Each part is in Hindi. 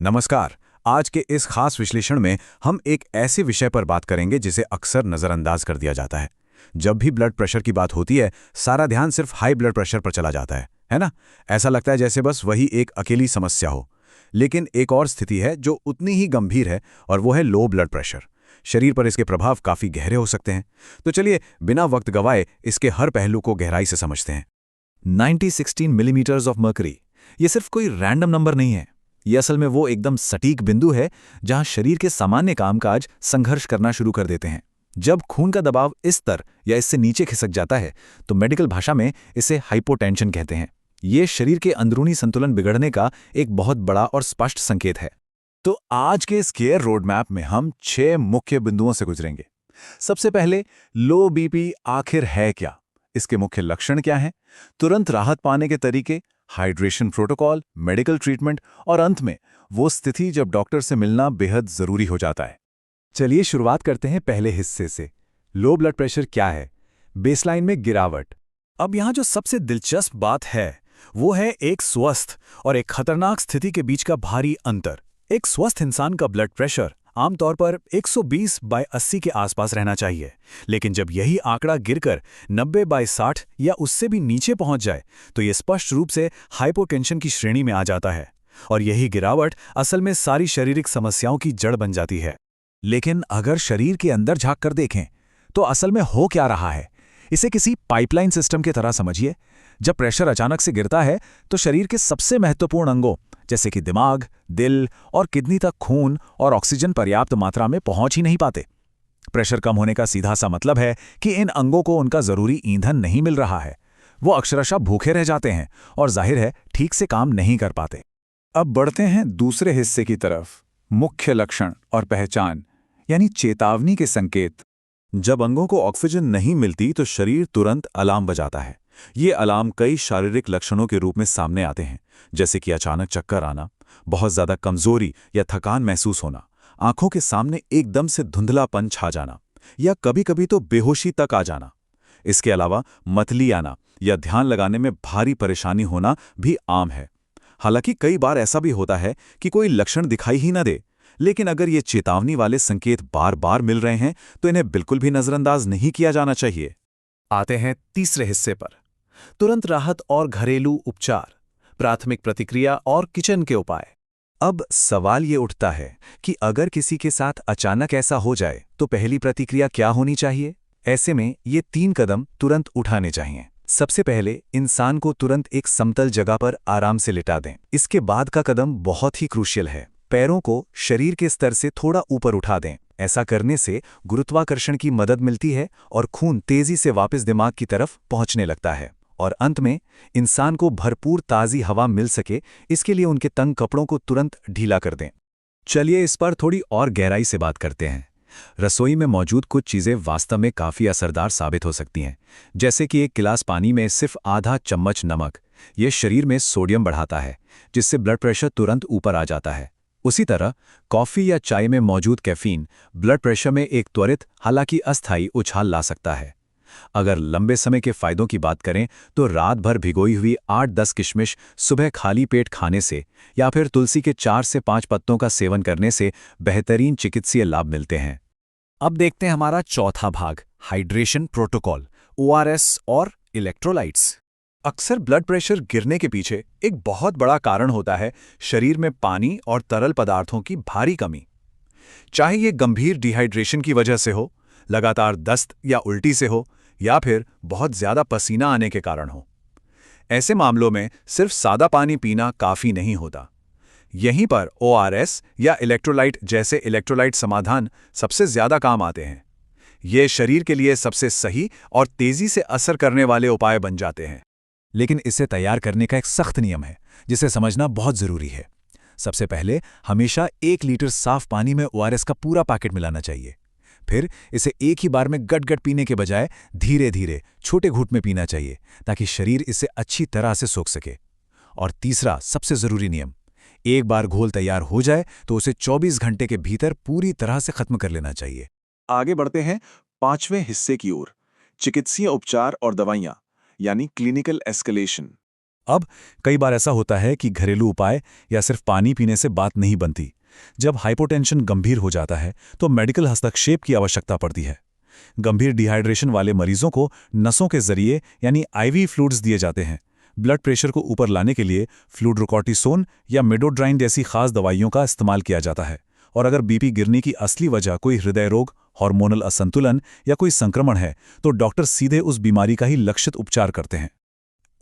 नमस्कार। आज के इस खास विश्लेषण में हम एक ऐसे विषय पर बात करेंगे जिसे अक्सर नज़रअंदाज कर दिया जाता है। जब भी ब्लड प्रेशर की बात होती है, सारा ध्यान सिर्फ हाई ब्लड प्रेशर पर चला जाता है ना? ऐसा लगता है जैसे बस वही एक अकेली समस्या हो। लेकिन एक और स्थिति है जो उतनी ही गंभीर है, और वो है लो ब्लड प्रेशर। शरीर पर इसके प्रभाव काफ़ी गहरे हो सकते हैं। तो चलिए, बिना वक्त गवाए इसके हर पहलू को गहराई से समझते हैं। 90-16 मिलीमीटर्स ऑफ मर्करी, ये सिर्फ कोई रैंडम नंबर नहीं है। ये असल में वो एकदम सटीक बिंदु है जहां शरीर के सामान्य कामकाज संघर्ष करना शुरू कर देते हैं। जब खून का दबाव इस स्तर या इससे नीचे खिसक जाता है तो मेडिकल भाषा में इसे हाइपोटेंशन कहते हैं। ये शरीर के अंदरूनी संतुलन बिगड़ने का एक बहुत बड़ा और स्पष्ट संकेत है। तो आज के इस केयर रोड मैप में हम 6 मुख्य बिंदुओं से गुजरेंगे। सबसे पहले, लो बीपी आखिर है क्या? इसके मुख्य लक्षण क्या हैं? तुरंत राहत पाने के तरीके, हाइड्रेशन प्रोटोकॉल, मेडिकल ट्रीटमेंट और अंत में वो स्थिति जब डॉक्टर से मिलना बेहद जरूरी हो जाता है। चलिए शुरुआत करते हैं पहले हिस्से से। लो ब्लड प्रेशर क्या है? बेसलाइन में गिरावट। अब यहाँ जो सबसे दिलचस्प बात है वो है एक स्वस्थ और एक खतरनाक स्थिति के बीच का भारी अंतर। एक स्वस्थ इंसान का ब्लड प्रेशर आमतौर पर 120/80 के आसपास रहना चाहिए, लेकिन जब यही आंकड़ा गिरकर 90/60 या उससे भी नीचे पहुंच जाए तो ये स्पष्ट रूप से हाइपोटेंशन की श्रेणी में आ जाता है, और यही गिरावट असल में सारी शारीरिक समस्याओं की जड़ बन जाती है। लेकिन अगर शरीर के अंदर झांक कर देखें तो असल में हो क्या रहा है? इसे किसी पाइपलाइन सिस्टम की तरह समझिए। जब प्रेशर अचानक से गिरता है तो शरीर के सबसे महत्वपूर्ण अंगों जैसे कि दिमाग, दिल और किडनी तक खून और ऑक्सीजन पर्याप्त मात्रा में पहुंच ही नहीं पाते। प्रेशर कम होने का सीधा सा मतलब है कि इन अंगों को उनका जरूरी ईंधन नहीं मिल रहा है। वो अक्षरशः भूखे रह जाते हैं और जाहिर है ठीक से काम नहीं कर पाते। अब बढ़ते हैं दूसरे हिस्से की तरफ, मुख्य लक्षण और पहचान, यानी चेतावनी के संकेत। जब अंगों को ऑक्सीजन नहीं मिलती तो शरीर तुरंत अलार्म बजाता है। ये अलार्म कई शारीरिक लक्षणों के रूप में सामने आते हैं, जैसे कि अचानक चक्कर आना, बहुत ज्यादा कमजोरी या थकान महसूस होना, आंखों के सामने एकदम से धुंधलापन छा जाना, या कभी-कभी तो बेहोशी तक आ जाना। इसके अलावा मतली आना या ध्यान लगाने में भारी परेशानी होना भी आम है। हालांकि कई बार ऐसा भी होता है कि कोई लक्षण दिखाई ही न दे, लेकिन अगर ये चेतावनी वाले संकेत बार-बार मिल रहे हैं तो इन्हें बिल्कुल भी नजरअंदाज नहीं किया जाना चाहिए। आते हैं तीसरे हिस्से पर, तुरंत राहत और घरेलू उपचार, प्राथमिक प्रतिक्रिया और किचन के उपाय। अब सवाल ये उठता है कि अगर किसी के साथ अचानक ऐसा हो जाए तो पहली प्रतिक्रिया क्या होनी चाहिए? ऐसे में ये 3 कदम तुरंत उठाने चाहिए। सबसे पहले, इंसान को तुरंत एक समतल जगह पर आराम से लिटा दें। इसके बाद का कदम बहुत ही क्रूशियल है। पैरों को शरीर के स्तर से थोड़ा ऊपर उठा दें। ऐसा करने से गुरुत्वाकर्षण की मदद मिलती है और खून तेजी से वापस दिमाग की तरफ पहुंचने लगता है। और अंत में, इंसान को भरपूर ताज़ी हवा मिल सके, इसके लिए उनके तंग कपड़ों को तुरंत ढीला कर दें। चलिए इस पर थोड़ी और गहराई से बात करते हैं। रसोई में मौजूद कुछ चीज़ें वास्तव में काफ़ी असरदार साबित हो सकती हैं, जैसे कि एक गिलास पानी में सिर्फ आधा चम्मच नमक। ये शरीर में सोडियम बढ़ाता है, जिससे ब्लड प्रेशर तुरंत ऊपर आ जाता है। उसी तरह कॉफ़ी या चाय में मौजूद कैफीन ब्लड प्रेशर में एक त्वरित, हालांकि अस्थायी उछाल ला सकता है। अगर लंबे समय के फायदों की बात करें तो रात भर भिगोई हुई 8-10 किशमिश सुबह खाली पेट खाने से या फिर तुलसी के 4 से 5 पत्तों का सेवन करने से बेहतरीन चिकित्सीय लाभ मिलते हैं। अब देखते हैं हमारा चौथा भाग, हाइड्रेशन प्रोटोकॉल, ओआरएस और इलेक्ट्रोलाइट्स। अक्सर ब्लड प्रेशर गिरने के पीछे एक बहुत बड़ा कारण होता है शरीर में पानी और तरल पदार्थों की भारी कमी। चाहे ये गंभीर डिहाइड्रेशन की वजह से हो, लगातार दस्त या उल्टी से हो, या फिर बहुत ज्यादा पसीना आने के कारण हो। ऐसे मामलों में सिर्फ सादा पानी पीना काफी नहीं होता। यहीं पर ओआरएस या इलेक्ट्रोलाइट जैसे इलेक्ट्रोलाइट समाधान सबसे ज्यादा काम आते हैं। ये शरीर के लिए सबसे सही और तेजी से असर करने वाले उपाय बन जाते हैं। लेकिन इसे तैयार करने का एक सख्त नियम है जिसे समझना बहुत जरूरी है। सबसे पहले हमेशा 1 लीटर साफ पानी में ओआरएस का पूरा पैकेट मिलाना चाहिए। फिर इसे एक ही बार में गट-गट पीने के बजाय धीरे धीरे छोटे घूंट में पीना चाहिए, ताकि शरीर इसे अच्छी तरह से सोख सके। और तीसरा सबसे जरूरी नियम, एक बार घोल तैयार हो जाए तो उसे 24 घंटे के भीतर पूरी तरह से खत्म कर लेना चाहिए। आगे बढ़ते हैं 5वें हिस्से की ओर, चिकित्सीय उपचार और दवाइयाँ, यानी क्लिनिकल एस्केलेशन। अब कई बार ऐसा होता है कि घरेलू उपाय या सिर्फ पानी पीने से बात नहीं बनती। जब हाइपोटेंशन गंभीर हो जाता है तो मेडिकल हस्तक्षेप की आवश्यकता पड़ती है। गंभीर डिहाइड्रेशन वाले मरीजों को नसों के जरिए यानी आईवी फ्लूइड्स दिए जाते हैं। ब्लड प्रेशर को ऊपर लाने के लिए फ्लूड्रोकॉर्टिसोन या मिडोड्राइन जैसी खास दवाइयों का इस्तेमाल किया जाता है। और अगर बीपी गिरने की असली वजह कोई हृदय रोग, हार्मोनल असंतुलन या कोई संक्रमण है तो डॉक्टर सीधे उस बीमारी का ही लक्षित उपचार करते हैं।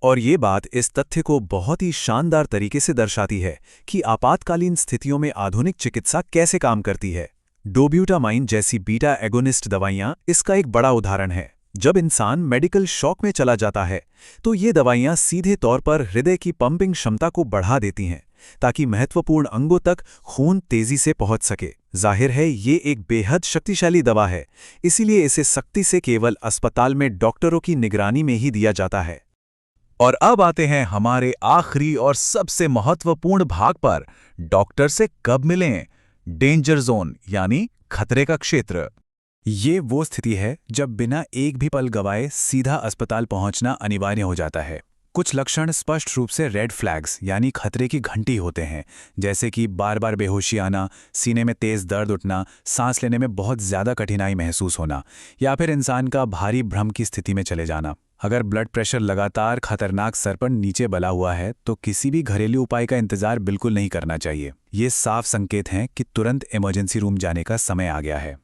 और ये बात इस तथ्य को बहुत ही शानदार तरीके से दर्शाती है कि आपातकालीन स्थितियों में आधुनिक चिकित्सा कैसे काम करती है। डोब्यूटामाइन जैसी बीटा एगोनिस्ट दवाइयां इसका एक बड़ा उदाहरण है। जब इंसान मेडिकल शॉक में चला जाता है तो ये दवाइयां सीधे तौर पर हृदय की पंपिंग क्षमता को बढ़ा देती हैं ताकि महत्वपूर्ण अंगों तक खून तेजी से पहुंच सके। जाहिर है ये एक बेहद शक्तिशाली दवा है, इसीलिए इसे सख्ती से केवल अस्पताल में डॉक्टरों की निगरानी में ही दिया जाता है। और अब आते हैं हमारे आखिरी और सबसे महत्वपूर्ण भाग पर, डॉक्टर से कब मिलें। डेंजर जोन यानी खतरे का क्षेत्र। ये वो स्थिति है जब बिना एक भी पल गवाए सीधा अस्पताल पहुंचना अनिवार्य हो जाता है। कुछ लक्षण स्पष्ट रूप से रेड फ्लैग्स यानी खतरे की घंटी होते हैं, जैसे कि बार बार बेहोशी आना, सीने में तेज दर्द उठना, सांस लेने में बहुत ज़्यादा कठिनाई महसूस होना, या फिर इंसान का भारी भ्रम की स्थिति में चले जाना। अगर ब्लड प्रेशर लगातार खतरनाक स्तर पर नीचे बना हुआ है तो किसी भी घरेलू उपाय का इंतजार बिल्कुल नहीं करना चाहिए। ये साफ संकेत हैं कि तुरंत इमरजेंसी रूम जाने का समय आ गया है।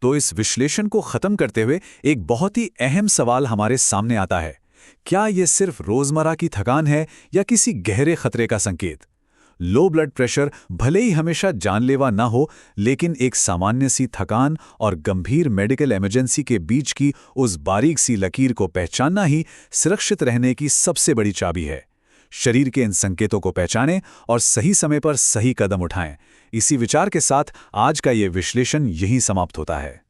तो इस विश्लेषण को खत्म करते हुए एक बहुत ही अहम सवाल हमारे सामने आता है, क्या ये सिर्फ रोजमर्रा की थकान है या किसी गहरे खतरे का संकेत? लो ब्लड प्रेशर भले ही हमेशा जानलेवा ना हो, लेकिन एक सामान्य सी थकान और गंभीर मेडिकल इमरजेंसी के बीच की उस बारीक सी लकीर को पहचानना ही सुरक्षित रहने की सबसे बड़ी चाबी है। शरीर के इन संकेतों को पहचानें और सही समय पर सही कदम उठाएं। इसी विचार के साथ आज का ये विश्लेषण यहीं समाप्त होता है।